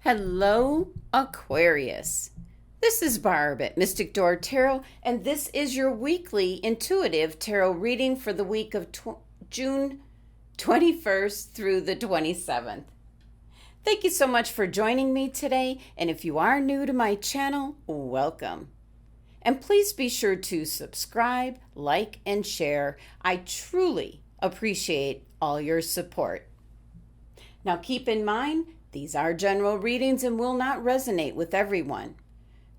Hello, Aquarius. This is Barb at Mystic Door Tarot, and this is your weekly intuitive tarot reading for the week of June 21st through the 27th. Thank you so much for joining me today, and if you are new to my channel, welcome. And please be sure to subscribe, like, and share. I truly appreciate all your support. Now keep in mind, these are general readings and will not resonate with everyone.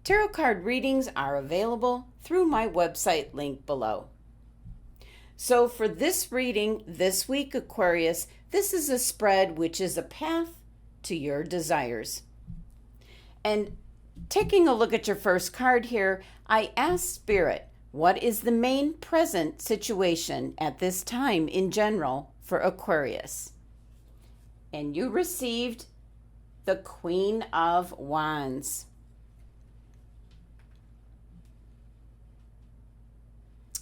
Tarot card readings are available through my website link below. So for this reading this week, Aquarius, this is a spread which is a path to your desires. And taking a look at your first card here, I asked Spirit, what is the main present situation at this time in general for Aquarius? And you received the Queen of Wands.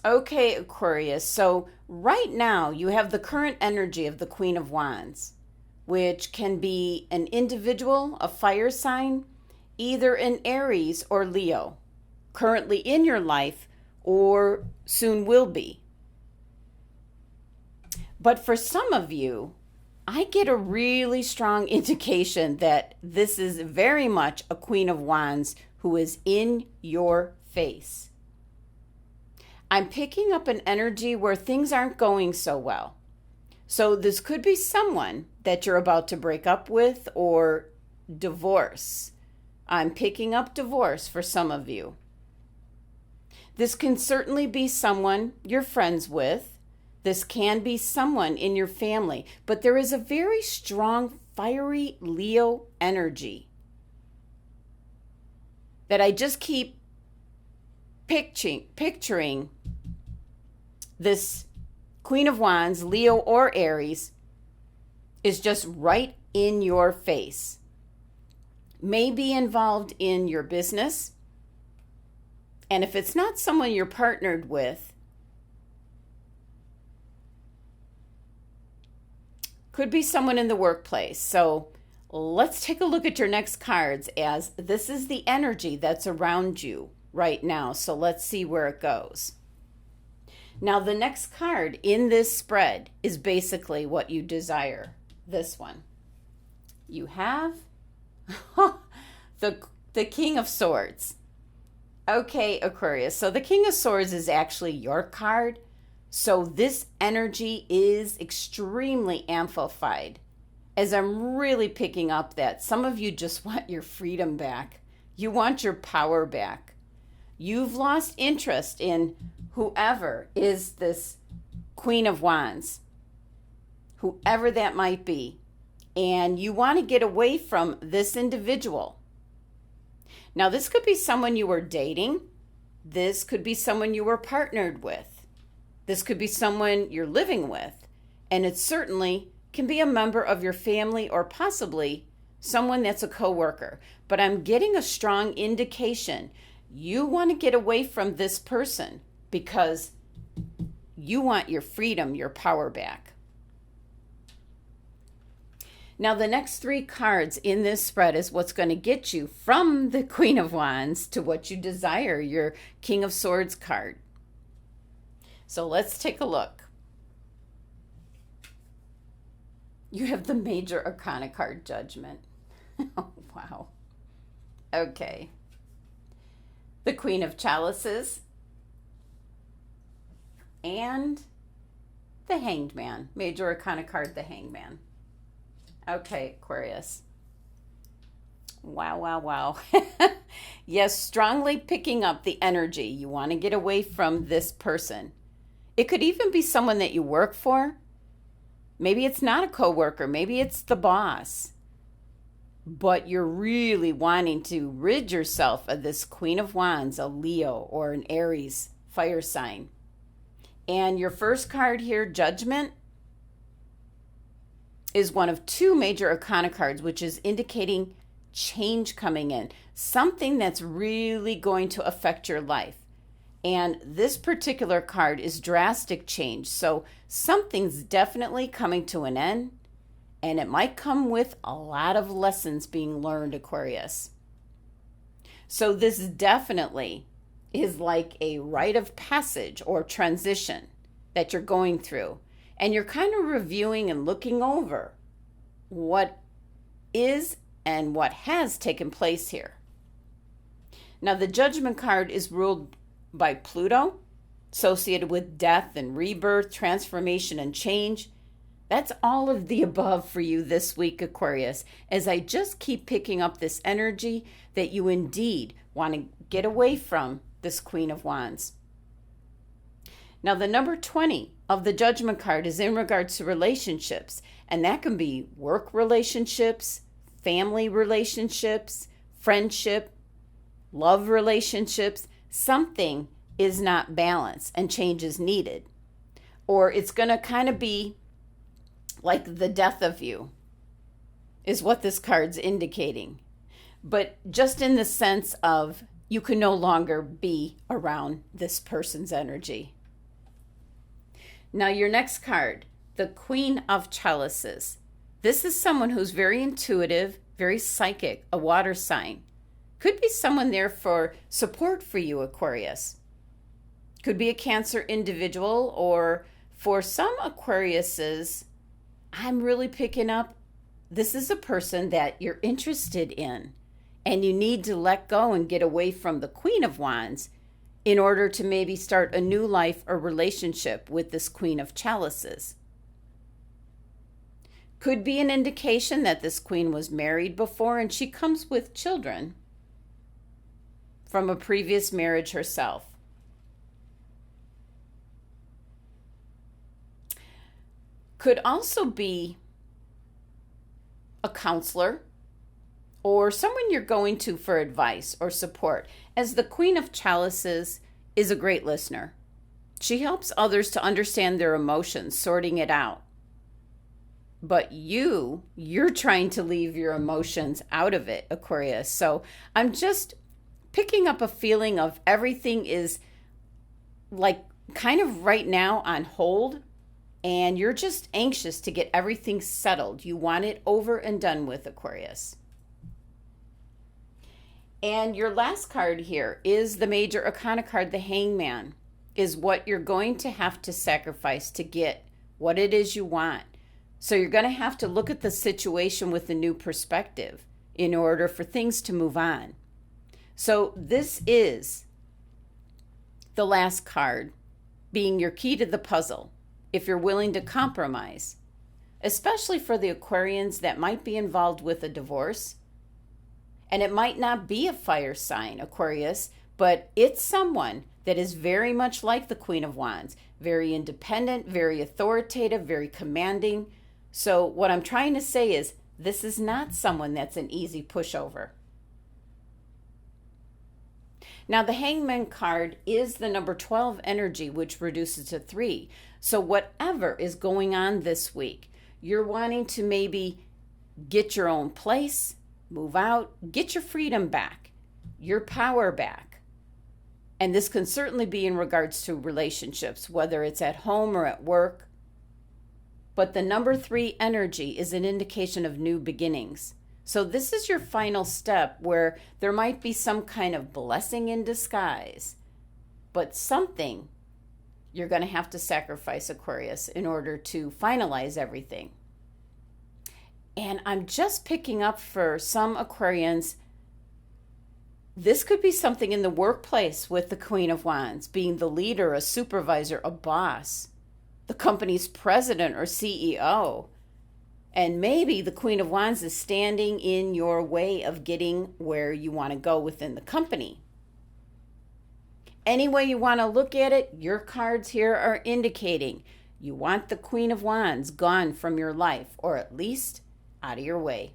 Okay, Aquarius, so right now you have the current energy of the Queen of Wands, which can be an individual, a fire sign, either an Aries or Leo, currently in your life or soon will be. But for some of you, I get a really strong indication that this is very much a Queen of Wands who is in your face. I'm picking up an energy where things aren't going so well. So this could be someone that you're about to break up with or divorce. I'm picking up divorce for some of you. This can certainly be someone you're friends with. This can be someone in your family, but there is a very strong, fiery Leo energy that I just keep picturing this Queen of Wands, Leo or Aries, is just right in your face. May be involved in your business, and if it's not someone you're partnered with, could be someone in the workplace. So let's take a look at your next cards, as this is the energy that's around you right now. So let's see where it goes. Now the next card in this spread is basically what you desire. This one. You have the King of Swords. Okay, Aquarius. So the King of Swords is actually your card. So this energy is extremely amplified, as I'm really picking up that some of you just want your freedom back. You want your power back. You've lost interest in whoever is this Queen of Wands, whoever that might be, and you want to get away from this individual. Now, this could be someone you were dating. This could be someone you were partnered with. This could be someone you're living with, and it certainly can be a member of your family or possibly someone that's a coworker. But I'm getting a strong indication you want to get away from this person because you want your freedom, your power back. Now, the next three cards in this spread is what's going to get you from the Queen of Wands to what you desire, your King of Swords card. So let's take a look. You have the Major Arcana card, Judgment. Oh, wow. Okay. The Queen of Chalices. And the Hanged Man. Major Arcana card, the Hanged Man. Okay, Aquarius. Wow, wow, wow. Yes, strongly picking up the energy. You want to get away from this person. It could even be someone that you work for. Maybe it's not a coworker. Maybe it's the boss. But you're really wanting to rid yourself of this Queen of Wands, a Leo or an Aries fire sign. And your first card here, Judgment, is one of two Major Arcana cards, which is indicating change coming in. Something that's really going to affect your life. And this particular card is drastic change. So something's definitely coming to an end. And it might come with a lot of lessons being learned, Aquarius. So this definitely is like a rite of passage or transition that you're going through. And you're kind of reviewing and looking over what is and what has taken place here. Now, the Judgment card is ruled by Pluto, associated with death and rebirth, transformation and change. That's all of the above for you this week, Aquarius, as I just keep picking up this energy that you indeed want to get away from this Queen of Wands. Now, the number 20 of the Judgment card is in regards to relationships, and that can be work relationships, family relationships, friendship, love relationships. Something is not balanced and change is needed. Or it's going to kind of be like the death of you is what this card's indicating. But just in the sense of you can no longer be around this person's energy. Now, your next card, the Queen of Chalices. This is someone who's very intuitive, very psychic, a water sign. Could be someone there for support for you, Aquarius. Could be a Cancer individual, or for some Aquariuses, I'm really picking up, this is a person that you're interested in, and you need to let go and get away from the Queen of Wands in order to maybe start a new life or relationship with this Queen of Chalices. Could be an indication that this queen was married before and she comes with children from a previous marriage herself. Could also be a counselor or someone you're going to for advice or support, as the Queen of Chalices is a great listener. She helps others to understand their emotions, sorting it out. But you're trying to leave your emotions out of it, Aquarius. So I'm just picking up a feeling of everything is like kind of right now on hold, and you're just anxious to get everything settled. You want it over and done with, Aquarius. And your last card here is the Major Arcana card, the Hangman, is what you're going to have to sacrifice to get what it is you want. So you're going to have to look at the situation with a new perspective in order for things to move on. So this is the last card being your key to the puzzle if you're willing to compromise, especially for the Aquarians that might be involved with a divorce. And it might not be a fire sign, Aquarius, but it's someone that is very much like the Queen of Wands, very independent, very authoritative, very commanding. So what I'm trying to say is this is not someone that's an easy pushover. Now, the Hangman card is the number 12 energy, which reduces to 3. So whatever is going on this week, you're wanting to maybe get your own place, move out, get your freedom back, your power back. And this can certainly be in regards to relationships, whether it's at home or at work. But the number 3 energy is an indication of new beginnings. So this is your final step where there might be some kind of blessing in disguise, but something you're going to have to sacrifice, Aquarius, in order to finalize everything. And I'm just picking up for some Aquarians, this could be something in the workplace with the Queen of Wands, being the leader, a supervisor, a boss, the company's president or CEO. And maybe the Queen of Wands is standing in your way of getting where you want to go within the company. Any way you want to look at it, your cards here are indicating you want the Queen of Wands gone from your life, or at least out of your way.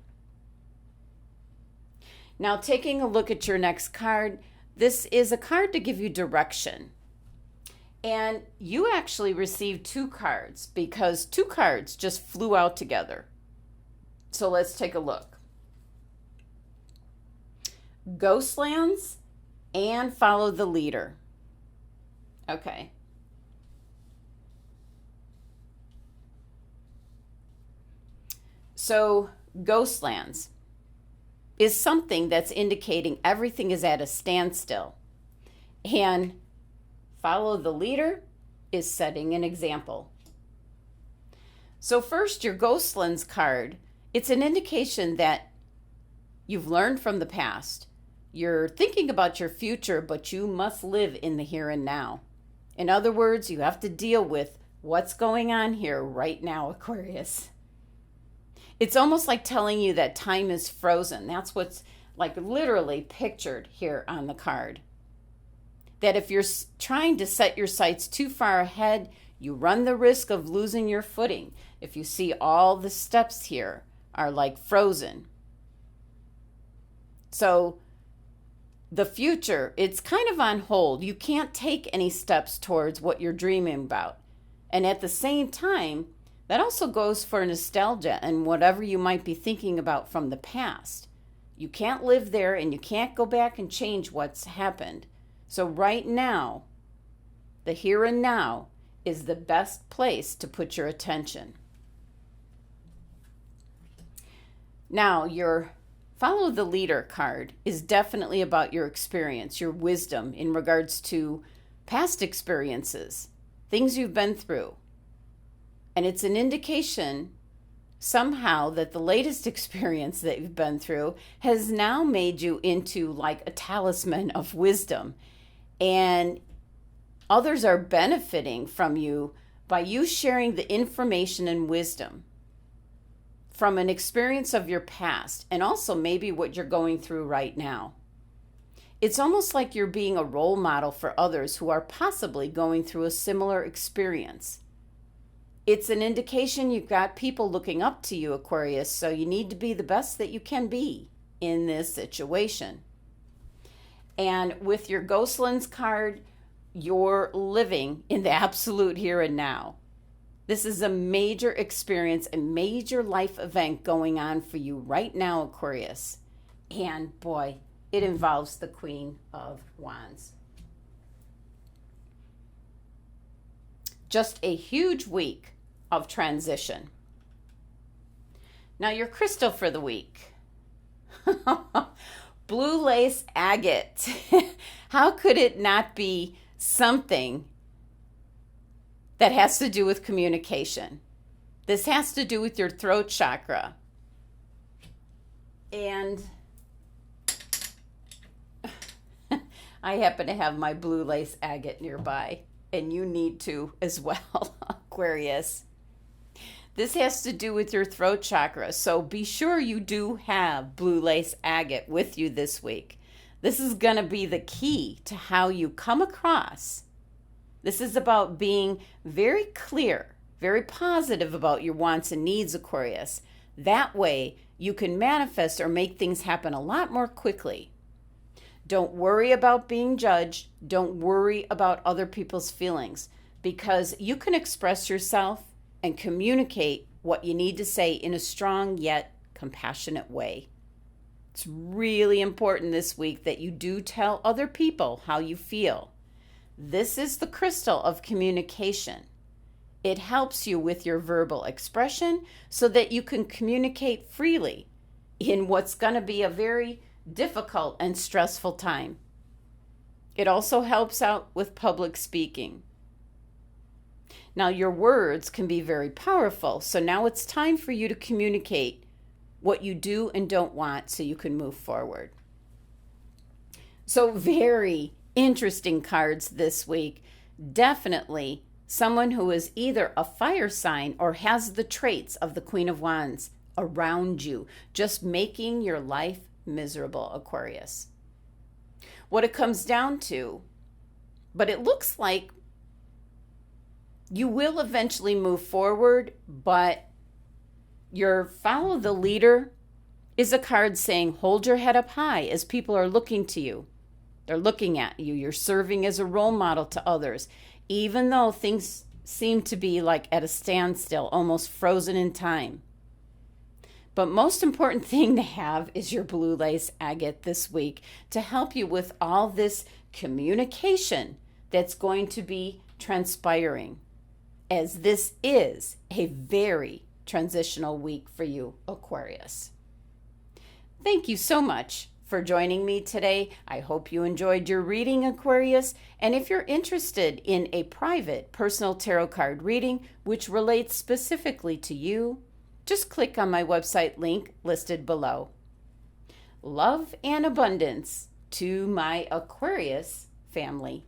Now, taking a look at your next card, this is a card to give you direction. And you actually received 2 cards because 2 cards just flew out together. So let's take a look. Ghostlands and Follow the Leader. Okay. So Ghostlands is something that's indicating everything is at a standstill. And follow the leader is setting an example. So first, your Ghostlands card, it's an indication that you've learned from the past. You're thinking about your future, but you must live in the here and now. In other words, you have to deal with what's going on here right now, Aquarius. It's almost like telling you that time is frozen. That's what's like literally pictured here on the card. That if you're trying to set your sights too far ahead, you run the risk of losing your footing. If you see all the steps here are like frozen. So the future, it's kind of on hold. You can't take any steps towards what you're dreaming about. And at the same time, that also goes for nostalgia and whatever you might be thinking about from the past. You can't live there and you can't go back and change what's happened. So right now, the here and now is the best place to put your attention. Now, your Follow the Leader card is definitely about your experience, your wisdom in regards to past experiences, things you've been through. And it's an indication somehow that the latest experience that you've been through has now made you into like a talisman of wisdom. And others are benefiting from you by you sharing the information and wisdom from an experience of your past and also maybe what you're going through right now. It's almost like you're being a role model for others who are possibly going through a similar experience. It's an indication you've got people looking up to you, Aquarius, so you need to be the best that you can be in this situation. And with your Ghostlands card, you're living in the absolute here and now. This is a major experience, a major life event going on for you right now, Aquarius. And boy, it involves the Queen of Wands. Just a huge week of transition. Now your crystal for the week. Blue lace agate. How could it not be something that has to do with communication? This has to do with your throat chakra. And I happen to have my blue lace agate nearby, and you need to as well, Aquarius. This has to do with your throat chakra, so be sure you do have blue lace agate with you this week. This is going to be the key to how you come across. This is about being very clear, very positive about your wants and needs, Aquarius. That way, you can manifest or make things happen a lot more quickly. Don't worry about being judged. Don't worry about other people's feelings, because you can express yourself and communicate what you need to say in a strong yet compassionate way. It's really important this week that you do tell other people how you feel. This is the crystal of communication. It helps you with your verbal expression so that you can communicate freely in what's going to be a very difficult and stressful time. It also helps out with public speaking. Now, your words can be very powerful, so now it's time for you to communicate what you do and don't want so you can move forward. So very interesting cards this week. Definitely someone who is either a fire sign or has the traits of the Queen of Wands around you, just making your life miserable, Aquarius. What it comes down to, but it looks like you will eventually move forward, but your Follow the Leader is a card saying hold your head up high as people are looking to you. They're looking at you. You're serving as a role model to others, even though things seem to be like at a standstill, almost frozen in time. But most important thing to have is your blue lace agate this week to help you with all this communication that's going to be transpiring, as this is a very transitional week for you, Aquarius. Thank you so much for joining me today. I hope you enjoyed your reading, Aquarius. And if you're interested in a private personal tarot card reading, which relates specifically to you, just click on my website link listed below. Love and abundance to my Aquarius family.